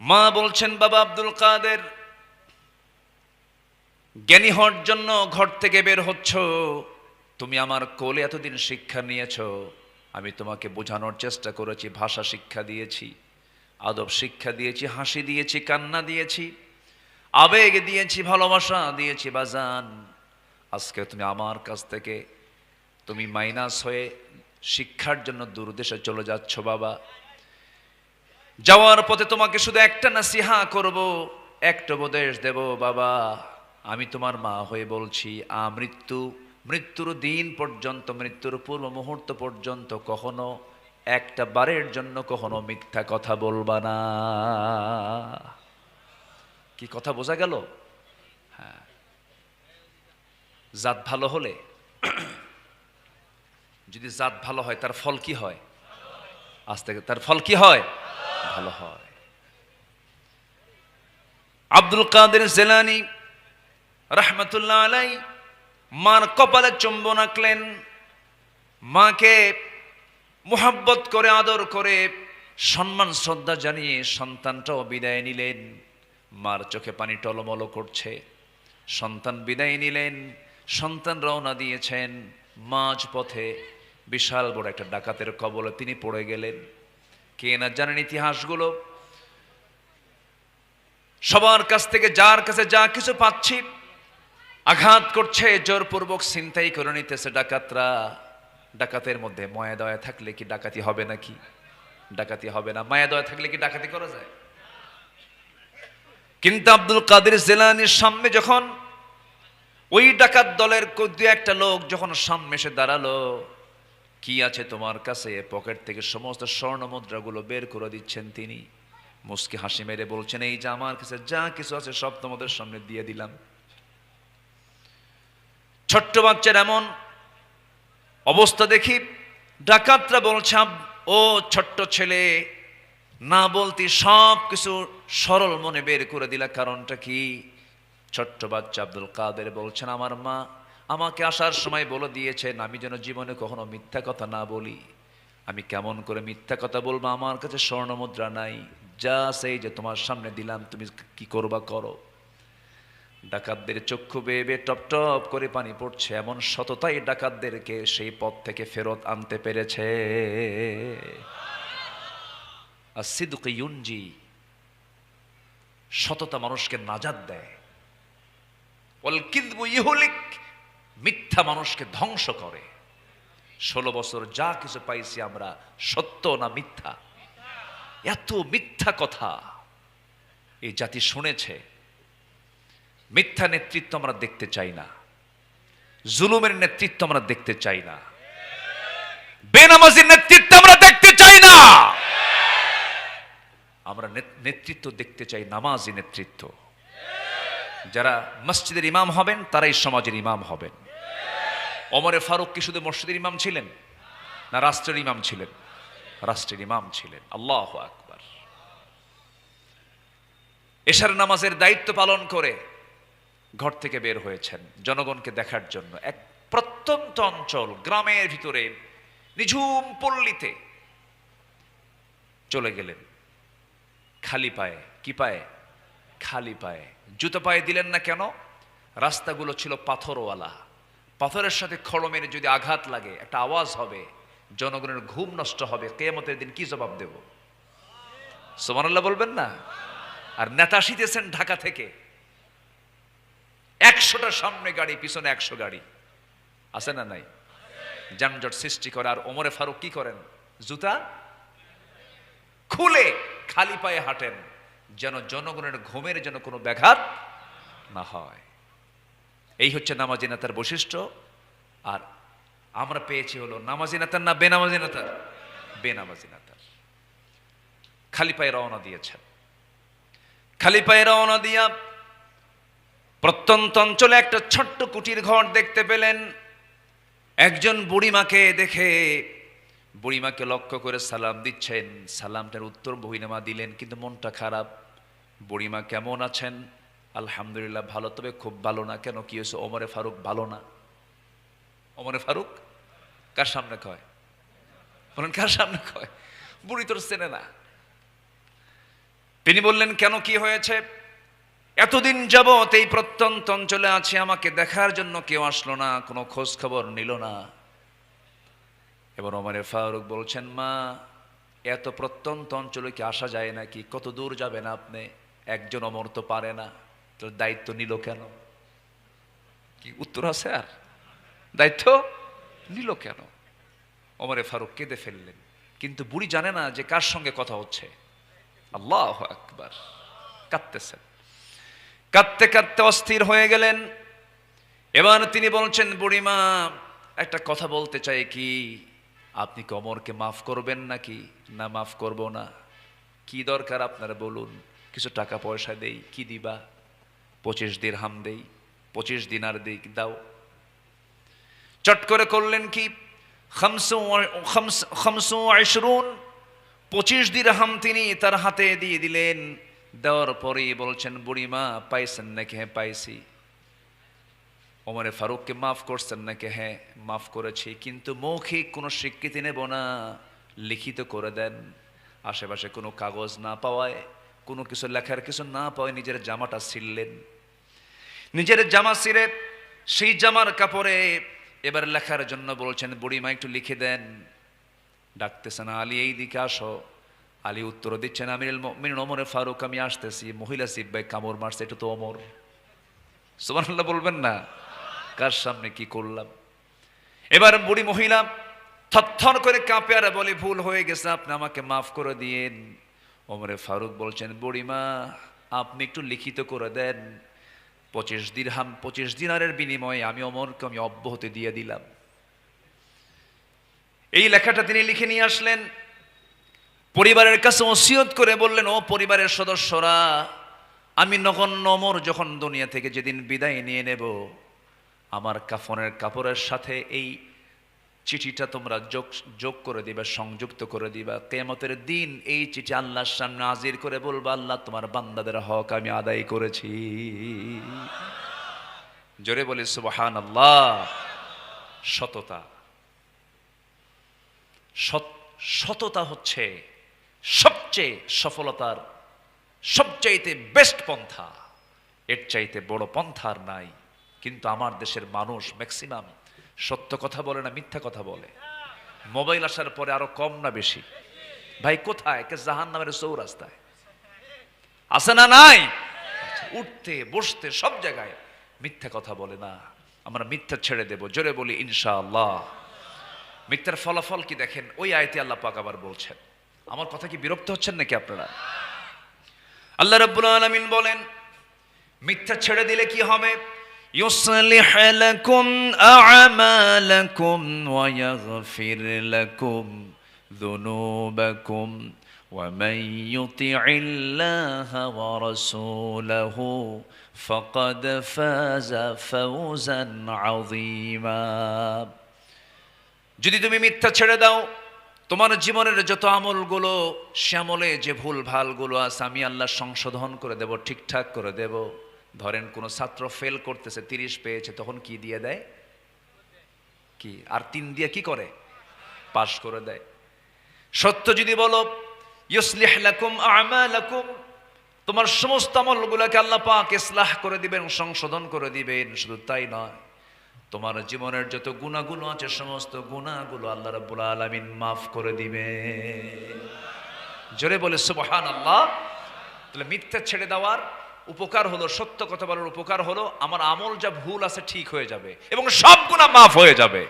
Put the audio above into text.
মা বলছেন, বাবা আব্দুল কাদের, জ্ঞানী হওয়ার জন্য ঘর থেকে বের হচ্ছ, তুমি আমার কোলে এতদিন শিক্ষা নিয়েছ, আমি তোমাকে বোঝানোর চেষ্টা করেছি, ভাষা শিক্ষা দিয়েছি, আদব শিক্ষা দিয়েছি, হাসি দিয়েছি, কান্না দিয়েছি, আবেগ দিয়েছি, ভালোবাসা দিয়েছি। বাজান, আজকে তুমি আমার কাছ থেকে তুমি মাইনাস হয়ে শিক্ষার জন্য দূর দেশে চলে যাচ্ছ। বাবা, যাওয়ার পথে তোমাকে শুধু একটা নাসিহা করব, একটা উপদেশ দেব। বাবা, আমি তোমার মা হয়ে বলছি, মৃত্যুর দিন পর্যন্ত, মৃত্যুর পূর্ব মুহূর্ত পর্যন্ত কখনো একটা বারের জন্য কখনো মিথ্যা কথা বলবা না। কি কথা বোঝা গেল? হ্যাঁ, জাত ভালো হলে, যদি জাত ভালো হয় তার ফল কি হয়? আজ থেকে তার ফল কি হয়? ভালো হয়। আব্দুল কাদের জিলানী রাহমাতুল্লাহ আলাই মার কপালে চুম্বন আঁকলেন, মাকে মুহাব্বত করে, আদর করে, সম্মান শ্রদ্ধা জানিয়ে সন্তানটাও বিদায় নিলেন। মার চোখে পানি টলমল করছে। সন্তান বিদায় নিলেন, সন্তান রওনা দিয়েছেন। মাঝ পথে বিশাল বড় একটা ডাকাতের কবলে তিনি পড়ে গেলেন। কে না জানেন ইতিহাসগুলো? সবার কাছ থেকে, যার কাছে যা কিছু পাচ্ছি, আঘাত করছে, জোরপূর্বক ছিনতাই করে নিতেছে ডাকাতরা। ডাকাতের মধ্যে মায়া দয়া থাকলে কি ডাকাতি হবে নাকি? ডাকাতি হবে না। মায়া দয়া থাকলে কি ডাকাতি করা যায়? কিন্তু আব্দুল কাদের জিলানীর সামনে যখন ওই ডাকাত দলের দু একটা লোক যখন সামনে এসে দাঁড়ালো, কি আছে তোমার কাছে? পকেট থেকে সমস্ত স্বর্ণ মুদ্রাগুলো বের করে দিচ্ছেন তিনি। মুস্কি হাসি মেরে বলছেন, এই যে আমার কাছে যা কিছু আছে সব তোমাদের সামনে দিয়ে দিলাম। ছোট্ট বাচ্চার এমন অবস্থা দেখি ডাকাতরা বলছে, ও ছোট্ট ছেলে, না বলতে সব কিছু সরল মনে বের করে দিলা, কারণটা কি? ছোট্ট বাচ্চা আব্দুল কাদের বলছেন, আমার মা আমাকে আসার সময় বলে দিয়েছেন আমি যেন জীবনে কখনো মিথ্যা কথা না বলি। আমি কেমন করে মিথ্যা কথা বলবো? আমার কাছে স্বর্ণ মুদ্রা নাই, যা সেই যে তোমার সামনে দিলাম, তুমি কি করবা করো। ডাকাতদের চক্ষু বেয়ে বেয়ে টপ টপ করে পানি পড়ছে। এমন সততাই ডাকাতদেরকে সেই পথ থেকে ফেরত আনতে পেরেছে। আসিদক ইউনজি, সততা মানুষকে নাজাত দেয়। ওয়াল কিযবু ইহলিক, মিথ্যা মানুষকে ধ্বংস করে। 16 বছর যা কিছু পাইছি আমরা, সত্য না মিথ্যা? এত মিথ্যা কথা এই জাতি শুনেছে। মিথ্যা নেতৃত্ব আমরা দেখতে চাই না, জুলুমের নেতৃত্ব আমরা দেখতে চাই না, বেনামাজির নেতৃত্ব আমরা দেখতে চাই না। আমরা নেতৃত্ব দেখতে চাই নামাজি নেতৃত্ব। যারা মসজিদের ইমাম হবেন তারাই সমাজের ইমাম হবেন। ওমরে ফারুক কি শুধু মসজিদের ইমাম ছিলেন না রাষ্ট্রের ইমাম ছিলেন? রাষ্ট্রের ইমাম ছিলেন। আল্লাহু আকবার। এশার নামাজের দায়িত্ব পালন করে ঘর থেকে বের হয়েছেন জনগণকে দেখার জন্য। এক প্রত্যন্ত অঞ্চল, গ্রামের ভিতরে নিঝুম পল্লীতে চলে গেলেন খালি পায়ে। কি পায়ে? খালি পায়ে। জুতো পায়ে দিলেন না কেন? রাস্তাগুলো ছিল পাথরওয়ালা। পাথরের সাথে খড়মের যদি আঘাত লাগে একটা আওয়াজ হবে, জনগণের ঘুম নষ্ট হবে। কিয়ামতের দিন কি জবাব দেব? সুবহানাল্লাহ বলবেন না? আর নেতা আসিতেছেন ঢাকা থেকে, 100টা সামনে গাড়ি, পিছনে 100 গাড়ি, আছে না নাই? যানজট সৃষ্টি করে। আর ওমরে ফারুক কি করেন? জুতা খুলে খালি পায়ে হাঁটেন, যেন জনগণের ঘুমের যেন কোনো ব্যাঘাত না হয়। এই হচ্ছে নামাজি নেতার বৈশিষ্ট্য। আর আমরা পেয়েছি হলো নামাজি নেতার না বেনামাজি নেতার? বেনামাজি নেতার। খালি পায়ে রওনা দিয়েছেন। খালি পায়ে রওনা দিয়া প্রত্যন্ত অঞ্চলে একটা ছোট্ট কুটির ঘর দেখতে পেলেন। একজন বুড়িমাকে দেখে বুড়িমাকে লক্ষ্য করে সালাম দিচ্ছেন। সালামটার উত্তর বুড়িমা দিলেন, কিন্তু মনটা খারাপ। বুড়িমা কেমন আছেন? আলহামদুলিল্লাহ ভালো, তবে খুব ভালো না। কেন, কি হয়েছে? ওমরে ফারুক ভালো না। ওমরে ফারুক কার সামনে কয়? বলেন কার সামনে কয়? বুড়ি তোর চেনে না। তিনি বললেন, কেন, কি হয়েছে? এতদিন যাবত এই প্রত্যন্ত অঞ্চলে আছি, আমাকে দেখার জন্য কেউ আসলো না, কোনো খোঁজ খবর নিল না। এবার ওমর ফারুক বলছেন, মা, এত প্রত্যন্ত অঞ্চলে কি আসা যায় নাকি? কত দূর যাবেন আপনি? একজন ওমর তো পারে না, তোর দায়িত্ব নিল কেন? কি উত্তর আছে? আর দায়িত্ব নিল কেন? ওমর ফারুক কেঁদে ফেললেন, কিন্তু বুড়ি জানে না যে কার সঙ্গে কথা হচ্ছে। আল্লাহু আকবার। কাঁদতেছেন, কাঁদতে কাঁদতে অস্থির হয়ে গেলেন। এবার তিনি বলছেন, বুড়িমা, একটা কথা বলতে চাই, কি আপনি কি ওমরকে মাফ করবেন নাকি? না, মাফ করব না। কি দরকার আপনারা বলুন, কিছু টাকা পয়সা দেই। কি দিবা? 25 দিরহাম দেই, 25 দিনার দেই, দাও। চট করে করলেন কি, 25 দিরহাম তিনি তার হাতে দিয়ে দিলেন। দেওয়ার পরেই বলছেন, বুড়িমা, পাইছেন নাকি? হ্যাঁ, পাইছি। ওমর ফারুককে মাফ করছেন নাকি? হ্যাঁ, মাফ করেছি, কিন্তু মৌখিক কোনো স্বীকৃতি নেব না, লিখিত করে দেন। আশেপাশে কোনো কাগজ না পাওয়ায়, কোনো কিছু লেখার কিছু না পাওয়ায় নিজের জামাটা ছিঁড়লেন। নিজের জামা ছিঁড়ে সেই জামার কাপড়ে এবার লেখার জন্য বলছেন, বুড়িমা একটু লিখে দেন। ডাকতেছেন, আলী, এই দিকে আসো। আলী উত্তর দিচ্ছেন, আমিরুল মুমিনিন ওমর ফারুক, আমি আসতেছি। মহিলা সিপাই কামড় মারছে, এটা তো ওমর। সুবহানাল্লাহ বলবেন না? কার সামনে কি করলাম? এবার বুড়ি মহিলা থরথর করে কাঁপে আর বলে, ভুল হয়ে গেছে, আপনি আমাকে মাফ করে দিয়েন। ওমর ফারুক বলছেন, বুড়িমা, আপনি একটু লিখিত করে দেন। 25 দিরহাম, 25 দিনারের বিনিময়ে আমি ওমরকে আমি অব্যাহতি দিয়ে দিলাম। এই লেখাটা তিনি লিখে নিয়ে আসলেন, পরিবারের কাছে ওসিয়ত করে বললেন, ও পরিবারের সদস্যরা, আমি নগণ্য ওমর যখন দুনিয়া থেকে যেদিন বিদায় নিয়ে নেব, আমার কাফনের কাপড়ের সাথে এই চিঠিটা তোমরা যোগ করে দিবা, সংযুক্ত করে দিবা। কিয়ামতের দিন এই চিঠি আল্লাহর সামনে হাজির করে বলবা, আল্লাহ, তোমার বান্দাদের হক আমি আদায় করেছি। জোরে বলি সুবহানাল্লাহ। সততা, সততা হচ্ছে সবচেয়ে সফলতার সবচাইতে বেস্ট পন্থা। এর চাইতে বড় পন্থা আর নাই। কিন্তু আমার দেশের মানুষ ম্যাক্সিমাম সত্য কথা বলে না, মিথ্যা কথা বলে। মোবাইল আসার পরে আরো কম না বেশি? ভাই কোথায়? জাহান্নামের চৌরাস্তায় আছে না নাই? উঠতে বসতে সব জায়গায় মিথ্যা কথা বলে না। আমরা মিথ্যা ছেড়ে দেব, জোরে বলি ইনশাআল্লাহ। মিথ্যার ফলাফল কি দেখেন, ওই আয়াতে আল্লাহ পাক আবার বলছেন। আমার কথা কি বিরক্ত হচ্ছেন নাকি আপনারা? আল্লাহ রাব্বুল আলামিন বলেন, মিথ্যা ছেড়ে দিলে কি হবে? يصلح لكم أعمالكم ويغفر لكم ذنوبكم ومن يطع الله ورسوله فقد فاز فوزا عظيما। যদি তুমি মিথ্যা ছেড়ে দাও, তোমার জীবনের যত আমলগুলো, শ্যামলে যে ভুল ভালগুলো আছে, আমি আল্লাহ সংশোধন করে দেব, ঠিকঠাক করে দেব। ধরেন কোন ছাত্র ফেল করতেছে, 30 পেয়েছে, তখন কি দিয়ে দেয়? কি আর 3 দিয়ে কি করে? পাস করে দেয়। সত্য যদি বলো, ইউসলিহ লাকুম আমালাকুম, তোমার সমস্ত আমলগুলোকে আল্লাহ পাক ইসলাহ করে দিবেন, সংশোধন করে দিবেন। শুধু তাই নয়, তোমার জীবনের যত গুনাহগুলো আছে, সমস্ত গুনাহগুলো আল্লাহ রাব্বুল আলামিন মাফ করে দিবেন। জোরে বলে সুবহানাল্লাহ। তাহলে মিথ্যা ছেড়ে দেওয়ার উপকার হলো, সত্য কথা বলার উপকার হলো, আমার আমল যা ভুল আছে ঠিক হয়ে যাবে এবং সব গুনাহ মাফ হয়ে যাবে।